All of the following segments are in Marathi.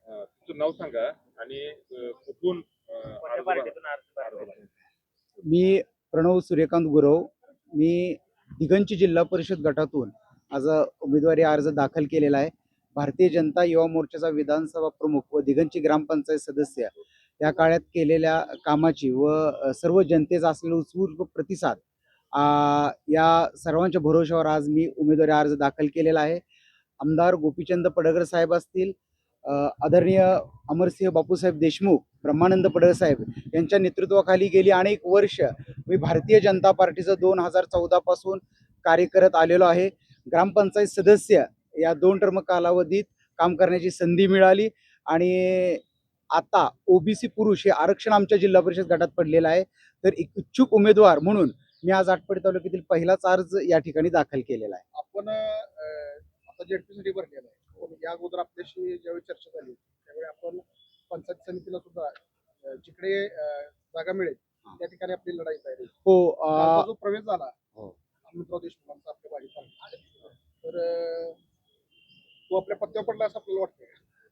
तुमचं नाव सांगा आणि कुठून कोणत्या पार्टीतून अर्ज भरलेला आहे? मी प्रणव सूर्यकांत गुरव. मी दिगंची जिल्हा परिषद गटातून आज उमेदवारी अर्ज दाखल केलेला आहे. भारतीय जनता युवा मोर्चाचा विधानसभा प्रमुख व दिगंची ग्रामपंचायत सदस्य या काळात केलेल्या कामाची व सर्व जनतेचा असलेला उत्स्फूर्त प्रतिसाद या सर्वांच्या भरोश्यावर आज मी उमेदवारी अर्ज दाखल केलेला आहे. आमदार गोपीचंद पडळकर साहेब असतील, आदरणीय अमरसिंह बापूसाहेब देशमुख, ब्रह्मानंद पडळकर साहेब यांच्या नेतृत्वाखाली गेली अनेक वर्ष मी भारतीय जनता पार्टीचं 2014 पासून कार्य करत आलेलो आहे. ग्रामपंचायत सदस्य या 2 टर्म कालावधीत काम करण्याची संधी मिळाली आणि आता ओबीसी पुरुष हे आरक्षण आमच्या जिल्हा परिषद गटात पडलेलं आहे. तर एक इच्छुक उमेदवार म्हणून मी आज आटपाडी तालुक्यातील पहिलाच अर्ज या ठिकाणी दाखल केलेला आहे. आपण आता जेडपीसाठी भरलेला आहे, पण या अगोदर आपल्याशी ज्यावेळी चर्चा झाली त्यावेळी आपण पंचायत समितीला सुद्धा जिकडे जागा मिळेल त्या ठिकाणी आपली लढाई तयारी. हो, कालचा जो प्रवेश झाला हो. हनुमंतराव देशमुखांचा आपल्या भाजपात, तर तो आपल्या पत्त्यावर पडला असं आपल्याला वाटतं.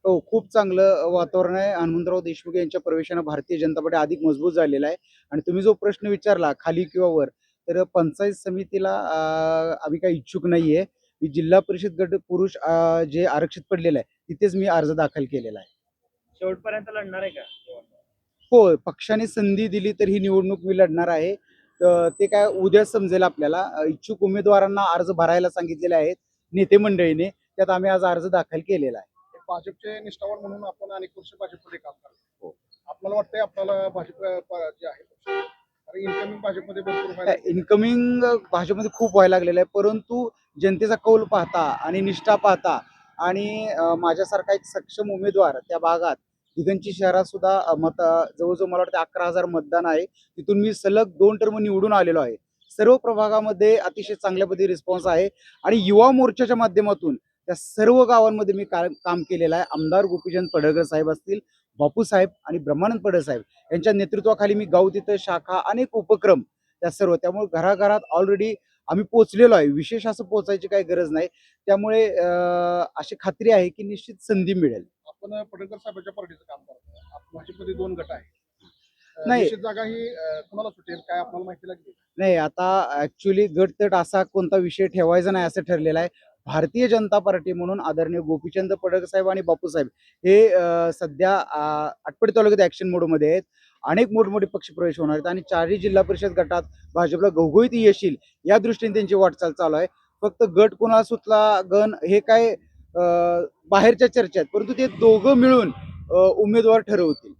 हो, खूप चांगलं वातावरण आहे. हनुमंतराव देशमुख यांच्या प्रवेशानं भारतीय जनता पार्टी अधिक मजबूत झालेला आहे. आणि तुम्ही जो प्रश्न विचारला खाली किंवा वर, तर पंचायत समितीला आम्ही काही इच्छुक नाहीये. मी जिल्हा परिषद गट पुरुष जे आरक्षित पडलेलं आहे तिथेच मी अर्ज दाखल केलेला आहे. शेवटपर्यंत लढणार आहे का? हो, पक्षाने संधी दिली तर ही निवडणूक मी लढणार आहे. ते काय उद्या समजेल आपल्याला. इच्छुक उमेदवारांना अर्ज भरायला सांगितलेले आहेत नेते मंडळीने, त्यात आम्ही आज अर्ज दाखल केलेला आहे. भाजपचे निष्ठावान म्हणून आपण अनेक वर्ष भाजपमध्ये काम करतो. हो. आपल्याला वाटतंय आपल्याला भाजप जे आहे पक्ष, इन्कमिंग भाजपमध्ये भरपूर व्हायला लागलंय. इन्कमिंग भाजपमध्ये खूप व्हायला लागलेलं आहे, परंतु जनतेचा कौल पाहता आणि निष्ठा पाहता आणि माझ्यासारखा एक सक्षम उमेदवार त्या भागात दिगंची शहरात सुद्धा जवळजवळ मला वाटतं 11,000 मतदान आहे. तिथून मी सलग 2 टर्म निवडून आलेलो आहे. सर्व प्रभागामध्ये अतिशय चांगल्या पद्धतीने रिस्पॉन्स आहे आणि युवा मोर्चाच्या माध्यमातून त्या सर्व गावांमध्ये मी काम केलेलं आहे. आमदार गोपीचंद पडळकर साहेब असतील, बापूसाहेब आणि ब्रह्मानंद पडळकर साहेब यांच्या नेतृत्वाखाली मी गाव तिथं शाखा अनेक उपक्रम त्या सर्व, त्यामुळे घराघरात ऑलरेडी आम्ही पोहोचलेलो आहे. विशेष असं पोहोचायची काही गरज नाही. त्यामुळे अशी खात्री आहे की निश्चित संधी मिळेल. आपण पडळकर साहेबांच्या पार्टीचं काम करतो. भाजपमध्ये 2 गट आहे. नाही. निश्चित जागा ही कुणाला सुटेल काय आपल्याला माहिती लागली? नाही, आता ऍक्च्युली गटतट असा कोणता विषय ठेवायचा नाही असं ठरलेलं आहे. भारतीय जनता पार्टी म्हणून आदरणीय गोपीचंद पडळकर साहेब आणि बापूसाहेब हे सध्या आटपाडी तालुक्यात ऍक्शन मोडमध्ये आहेत. अनेक मोठमोठे पक्ष प्रवेश होणार आहेत आणि 4ही जिल्हा परिषद गटात भाजपला घवघवीत यश येईल या दृष्टीने त्यांची वाटचाल चालू आहे. फक्त गट कोणाला सुटला गण हे काय बाहेरच्या चर्चा आहेत, परंतु ते दोघं मिळून उमेदवार ठरवतील.